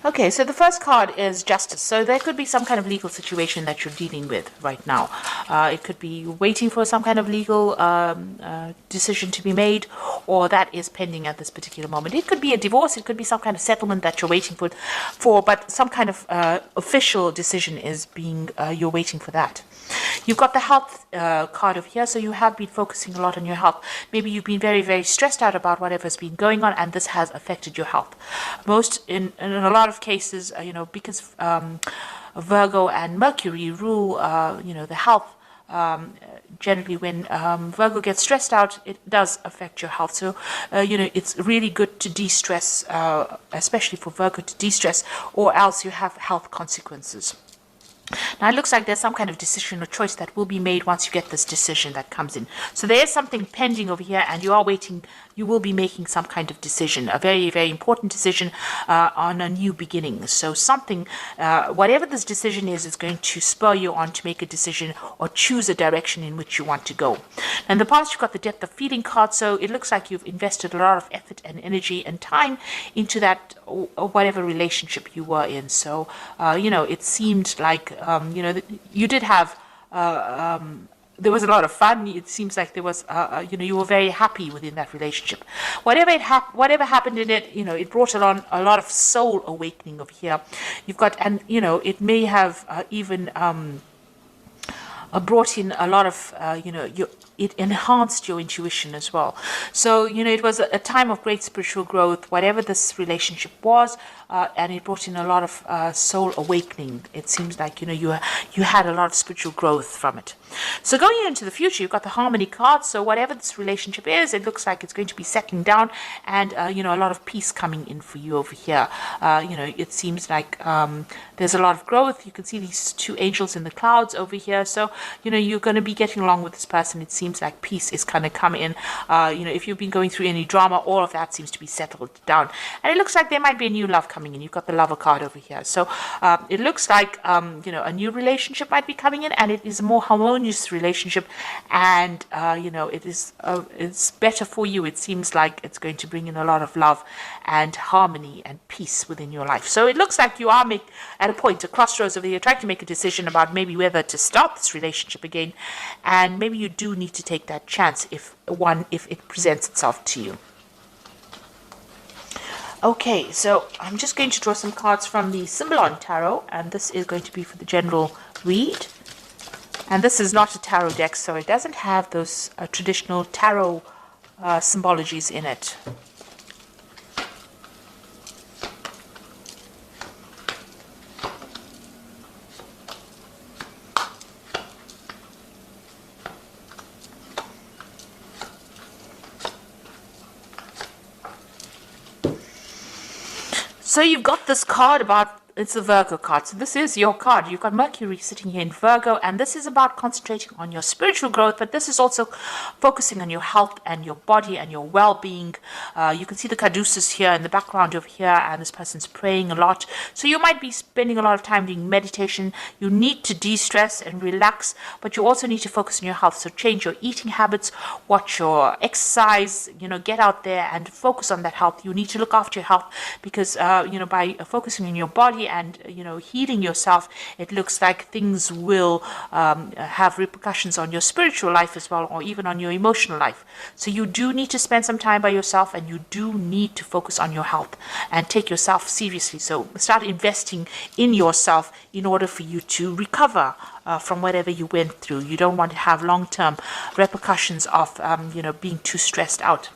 Okay, so the first card is justice. So there could be some kind of legal situation that you're dealing with right now. It could be waiting for some kind of legal decision to be made, or that is pending at this particular moment. It could be a divorce. It could be some kind of settlement that you're waiting for, but some kind of official decision is being, you're waiting for that. You've got the health card over here, so you have been focusing a lot on your health. Maybe you've been very, very stressed out about whatever's been going on, and this has affected your health. In a lot of cases, because Virgo and Mercury rule, the health. Generally, when Virgo gets stressed out, it does affect your health. So, it's really good to de-stress, especially for Virgo to de-stress, or else you have health consequences. Now, it looks like there's some kind of decision or choice that will be made once you get this decision that comes in. So there is something pending over here, and you are waiting. You will be making some kind of decision, a very, very important decision on a new beginning. So something, whatever this decision is going to spur you on to make a decision or choose a direction in which you want to go. In the past, you've got the depth of feeling card, so it looks like you've invested a lot of effort and energy and time into that, or whatever relationship you were in. So, it seemed like, you did have, there was a lot of fun. It seems like there was, you were very happy within that relationship. Whatever happened in it, it brought along a lot of soul awakening over here. You've got, and it may have even brought in a lot of, it enhanced your intuition as well. So, it was a time of great spiritual growth, whatever this relationship was, and it brought in a lot of soul awakening. It seems like, you had a lot of spiritual growth from it. So going into the future, you've got the harmony card. So whatever this relationship is, it looks like it's going to be settling down, and, a lot of peace coming in for you over here. It seems like there's a lot of growth. You can see these two angels in the clouds over here. So, you're going to be getting along with this person. It seems like peace is kind of coming in. If you've been going through any drama, all of that seems to be settled down. And it looks like there might be a new love coming in. You've got the lover card over here. So it looks like, a new relationship might be coming in, and it is a more harmonious relationship. And, it's better for you. It seems like it's going to bring in a lot of love and harmony and peace within your life. So it looks like you are at a point, a crossroads over here, trying to make a decision about maybe whether to start this relationship again, and maybe you do need to take that chance if it presents itself to you. Okay, so I'm just going to draw some cards from the Symbolon Tarot, and this is going to be for the general read. And this is not a tarot deck, so it doesn't have those traditional tarot symbologies in it. So you've got this card about, it's a Virgo card. So this is your card. You've got Mercury sitting here in Virgo, and this is about concentrating on your spiritual growth, but this is also focusing on your health and your body and your well-being. You can see the caduceus here in the background over here, and this person's praying a lot. So you might be spending a lot of time doing meditation. You need to de-stress and relax, but you also need to focus on your health. So change your eating habits, watch your exercise, get out there and focus on that health. You need to look after your health because, by focusing on your body and healing yourself, it looks like things will have repercussions on your spiritual life as well, or even on your emotional life. So you do need to spend some time by yourself, and you do need to focus on your health and take yourself seriously. So start investing in yourself in order for you to recover from whatever you went through. You don't want to have long-term repercussions of being too stressed out.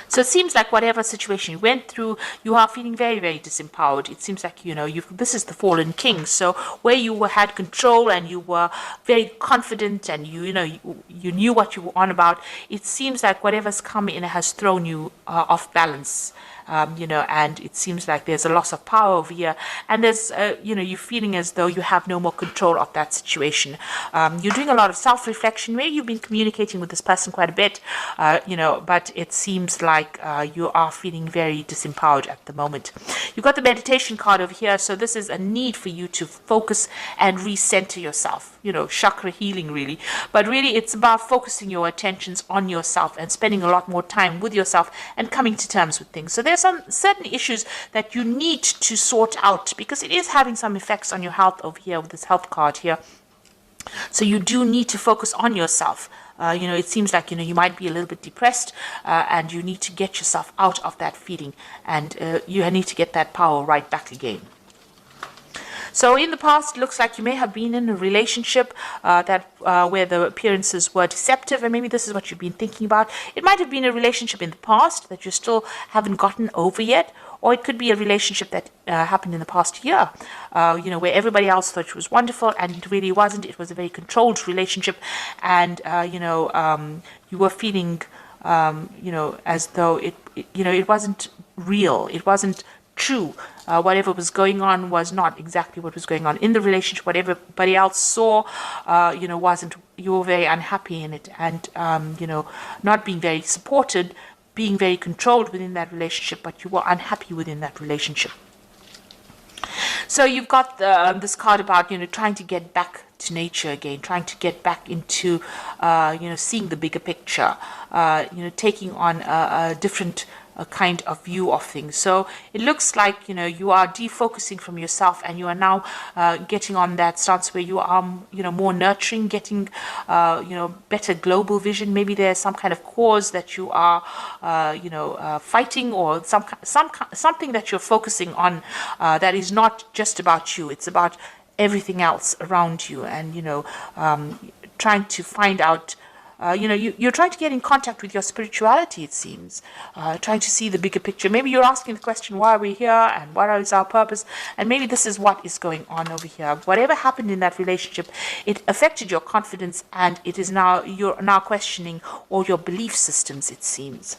So it seems like whatever situation you went through, you are feeling very, very disempowered. It seems like, this is the fallen king. So where you had control and you were very confident and you knew what you were on about, it seems like whatever's come in has thrown you off balance. And it seems like there's a loss of power over here, and there's, you're feeling as though you have no more control of that situation. You're doing a lot of self-reflection. Maybe you've been communicating with this person quite a bit, but it seems like you are feeling very disempowered at the moment. You've got the meditation card over here, so this is a need for you to focus and recenter yourself, chakra healing really. But really it's about focusing your attentions on yourself and spending a lot more time with yourself and coming to terms with things. So there's there's some certain issues that you need to sort out, because it is having some effects on your health over here with this health card here. So you do need to focus on yourself. It seems like, you might be a little bit depressed, and you need to get yourself out of that feeling, and you need to get that power right back again. So in the past, it looks like you may have been in a relationship where the appearances were deceptive, and maybe this is what you've been thinking about. It might have been a relationship in the past that you still haven't gotten over yet, or it could be a relationship that happened in the past year, where everybody else thought it was wonderful and it really wasn't. It was a very controlled relationship, and you were feeling, as though it wasn't real. It wasn't true. Whatever was going on was not exactly what was going on in the relationship. What everybody else saw, wasn't. You were very unhappy in it, and not being very supported, being very controlled within that relationship, but you were unhappy within that relationship. So you've got this card about trying to get back to nature again, trying to get back into seeing the bigger picture, taking on a different kind of view of things. So it looks like you are defocusing from yourself, and you are now getting on that stance where you are more nurturing, getting better global vision. Maybe there's some kind of cause that you are fighting, or something that you're focusing on that is not just about you. It's about everything else around you, and trying to find out. You're trying to get in contact with your spirituality, it seems, trying to see the bigger picture. Maybe you're asking the question, why are we here, and what is our purpose? And maybe this is what is going on over here. Whatever happened in that relationship, it affected your confidence, and it is now, you're now questioning all your belief systems, it seems.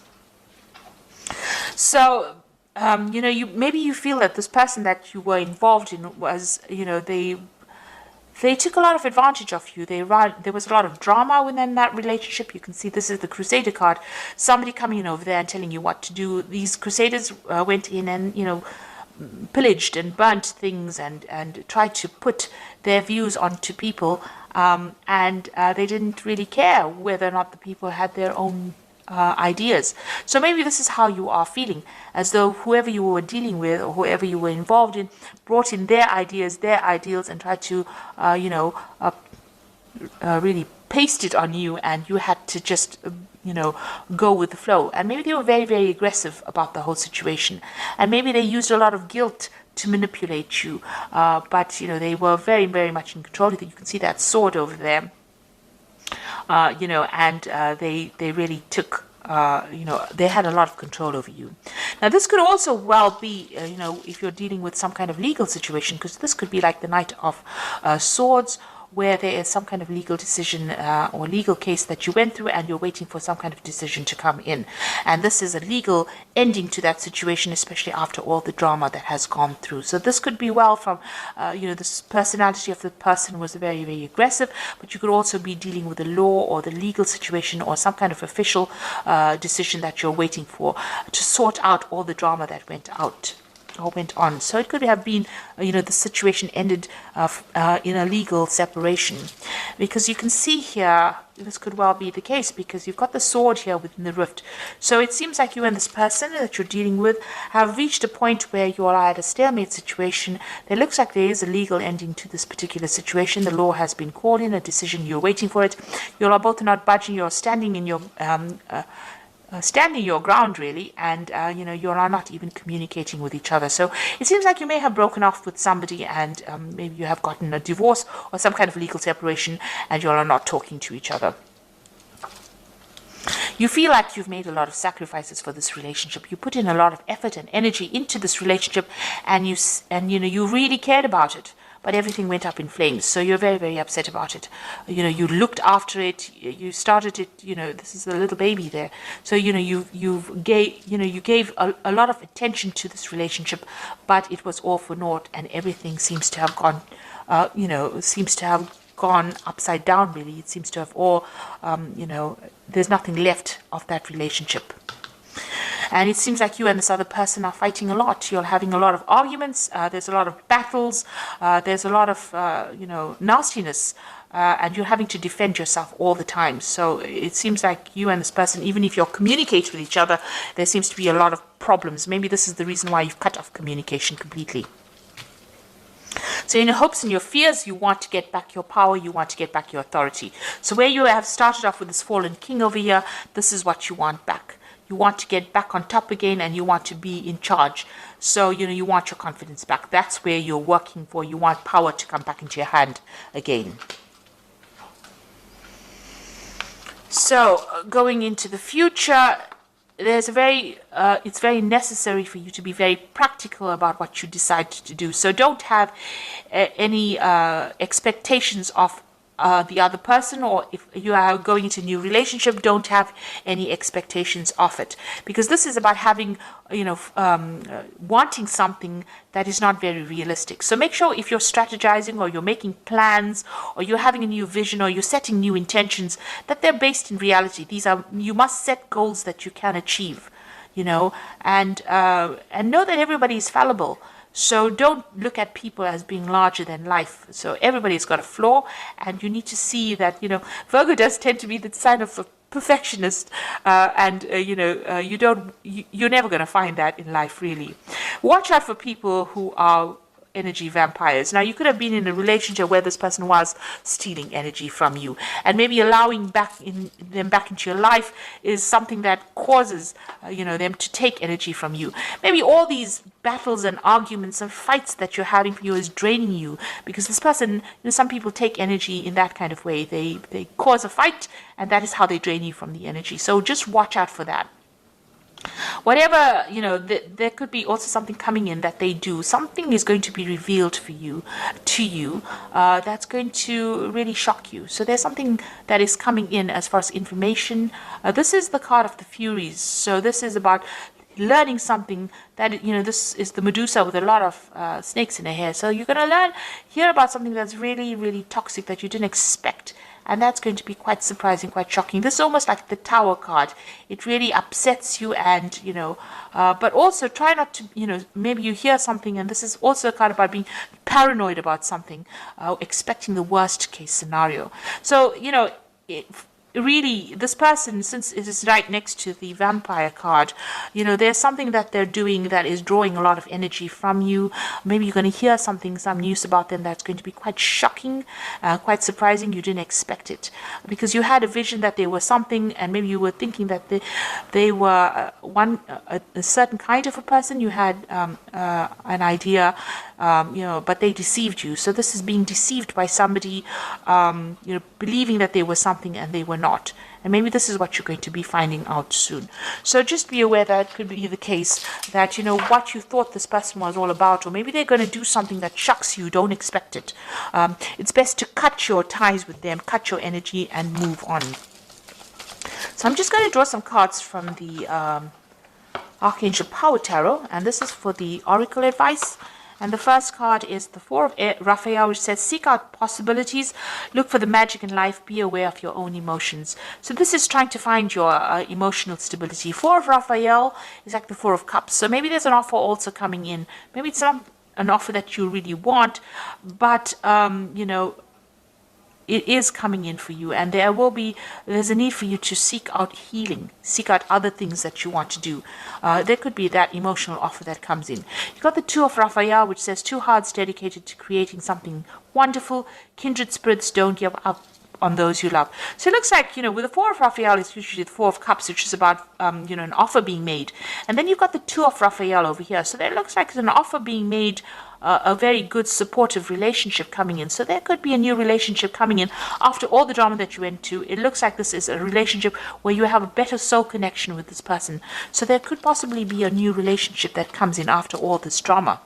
So, maybe you feel that this person that you were involved in was, they took a lot of advantage of you. There was a lot of drama within that relationship. You can see this is the Crusader card. Somebody coming in over there and telling you what to do. These Crusaders went in and, pillaged and burnt things and tried to put their views onto people. And they didn't really care whether or not the people had their own ideas. So maybe this is how you are feeling, as though whoever you were dealing with or whoever you were involved in brought in their ideas, their ideals, and tried to really paste it on you, and you had to just go with the flow. And maybe they were very, very aggressive about the whole situation, and maybe they used a lot of guilt to manipulate you, but they were very, very much in control. You can see that sword over there. And they really took, they had a lot of control over you. Now, this could also well be, if you're dealing with some kind of legal situation, because this could be like the Knight of Swords, where there is some kind of legal decision or legal case that you went through, and you're waiting for some kind of decision to come in. And this is a legal ending to that situation, especially after all the drama that has gone through. So this could be well from, this personality of the person was very, very aggressive, but you could also be dealing with the law or the legal situation or some kind of official decision that you're waiting for to sort out all the drama that went on. So it could have been, the situation ended in a legal separation, because you can see here, this could well be the case, because you've got the sword here within the rift. So it seems like you and this person that you're dealing with have reached a point where you are at a stalemate situation. There looks like there is a legal ending to this particular situation. The law has been called in, a decision, you're waiting for it. You are both not budging, you're standing in your standing your ground, really, and you are not even communicating with each other. So it seems like you may have broken off with somebody, and maybe you have gotten a divorce or some kind of legal separation, and you are not talking to each other. You feel like you've made a lot of sacrifices for this relationship. You put in a lot of effort and energy into this relationship, and you really cared about it. But everything went up in flames, so you're very, very upset about it. You looked after it, you started it. This is a little baby there. So you gave a lot of attention to this relationship, but it was all for naught, and everything seems to have gone, gone upside down. Really, it seems to have all, there's nothing left of that relationship. And it seems like you and this other person are fighting a lot. You're having a lot of arguments. There's a lot of battles. There's a lot of, nastiness and you're having to defend yourself all the time. So it seems like you and this person, even if you're communicating with each other, there seems to be a lot of problems. Maybe this is the reason why you've cut off communication completely. So in your hopes and your fears, you want to get back your power, you want to get back your authority. So where you have started off with this fallen king over here, this is what you want back. You want to get back on top again, and you want to be in charge. So, you want your confidence back. That's where you're working for. You want power to come back into your hand again. So going into the future, there's it's very necessary for you to be very practical about what you decide to do. So don't have any expectations of the other person, or if you are going into a new relationship, don't have any expectations of it, because this is about having, wanting something that is not very realistic. So make sure if you're strategizing, or you're making plans, or you're having a new vision, or you're setting new intentions, that they're based in reality. You must set goals that you can achieve, and know that everybody is fallible. So don't look at people as being larger than life. So everybody's got a flaw, and you need to see that, Virgo does tend to be the sign of a perfectionist, and you're never going to find that in life, really. Watch out for people who are energy vampires. Now, you could have been in a relationship where this person was stealing energy from you, and maybe allowing them back into your life is something that causes them to take energy from you. Maybe all these battles and arguments and fights that you're having for you is draining you, because this person, some people take energy in that kind of way. They cause a fight, and that is how they drain you from the energy. So just watch out for that. Whatever, there could be also something coming in that they do. Something is going to be revealed to you, that's going to really shock you. So there's something that is coming in as far as information. This is the card of the Furies. So this is about learning something that, this is the Medusa with a lot of snakes in her hair. So you're going to hear about something that's really, really toxic that you didn't expect. And that's going to be quite surprising, quite shocking. This is almost like the Tower card. It really upsets you, and, but also try not to, maybe you hear something, and this is also a card about being paranoid about something, expecting the worst case scenario. So, really, this person, since it is right next to the vampire card, there's something that they're doing that is drawing a lot of energy from you. Maybe you're going to hear some news about them that's going to be quite shocking, quite surprising. You didn't expect it, because you had a vision that they were something, and maybe you were thinking that they were a certain kind of a person. You had an idea, but they deceived you. So this is being deceived by somebody, believing that they were something and they were not. And maybe this is what you're going to be finding out soon. So just be aware that it could be the case that, what you thought this person was all about, or maybe they're going to do something that shocks you, don't expect it. It's best to cut your ties with them, cut your energy, and move on. So I'm just going to draw some cards from the Archangel Power Tarot, and this is for the Oracle advice. And the first card is the Four of Raphael, which says, seek out possibilities, look for the magic in life, be aware of your own emotions. So this is trying to find your emotional stability. Four of Raphael is like the Four of Cups. So maybe there's an offer also coming in. Maybe it's not an offer that you really want, but, it is coming in for you, and there's a need for you to seek out healing, seek out other things that you want to do. There could be that emotional offer that comes in. You've got the Two of Raphael, which says, two hearts dedicated to creating something wonderful. Kindred spirits, don't give up on those you love. So it looks like, with the Four of Raphael, it's usually the Four of Cups, which is about, an offer being made. And then you've got the Two of Raphael over here. So there looks like it's an offer being made, a very good supportive relationship coming in. So there could be a new relationship coming in after all the drama that you went to. It looks like this is a relationship where you have a better soul connection with this person. So there could possibly be a new relationship that comes in after all this drama.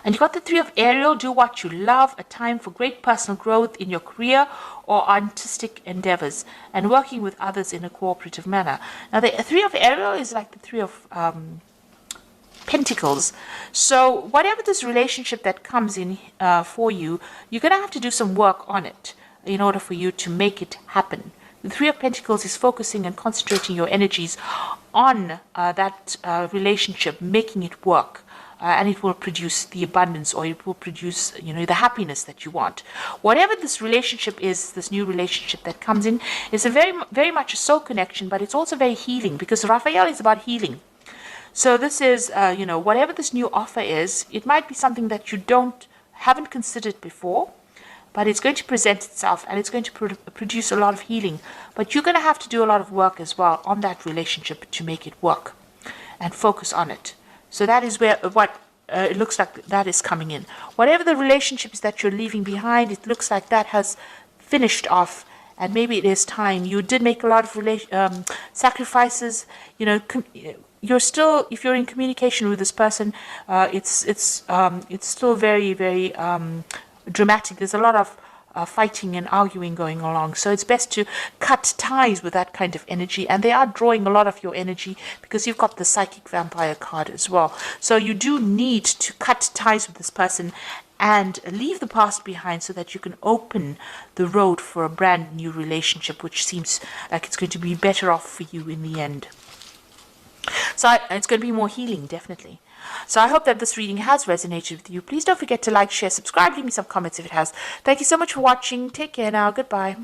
And you got the Three of Ariel, do what you love, a time for great personal growth in your career or artistic endeavors, and working with others in a cooperative manner. Now the Three of Ariel is like the Three of Pentacles. So whatever this relationship that comes in for you, you're going to have to do some work on it in order for you to make it happen. The Three of Pentacles is focusing and concentrating your energies on that relationship, making it work. and it will produce the abundance, or it will produce, the happiness that you want. Whatever this relationship is, this new relationship that comes in, is a very, very much a soul connection, but it's also very healing, because Raphael is about healing. So this is, whatever this new offer is, it might be something that you haven't considered before, but it's going to present itself, and it's going to produce a lot of healing. But you're going to have to do a lot of work as well on that relationship to make it work and focus on it. So that is where it looks like that is coming in. Whatever the relationship is that you're leaving behind, it looks like that has finished off, and maybe it is time. You did make a lot of sacrifices. You're still, if you're in communication with this person, it's still very, very dramatic. There's a lot of fighting and arguing going along. So it's best to cut ties with that kind of energy. And they are drawing a lot of your energy, because you've got the psychic vampire card as well. So you do need to cut ties with this person and leave the past behind, so that you can open the road for a brand new relationship, which seems like it's going to be better off for you in the end. So it's going to be more healing, definitely. So I hope that this reading has resonated with you. Please don't forget to like, share, subscribe, leave me some comments if it has. Thank you so much for watching. Take care now. Goodbye.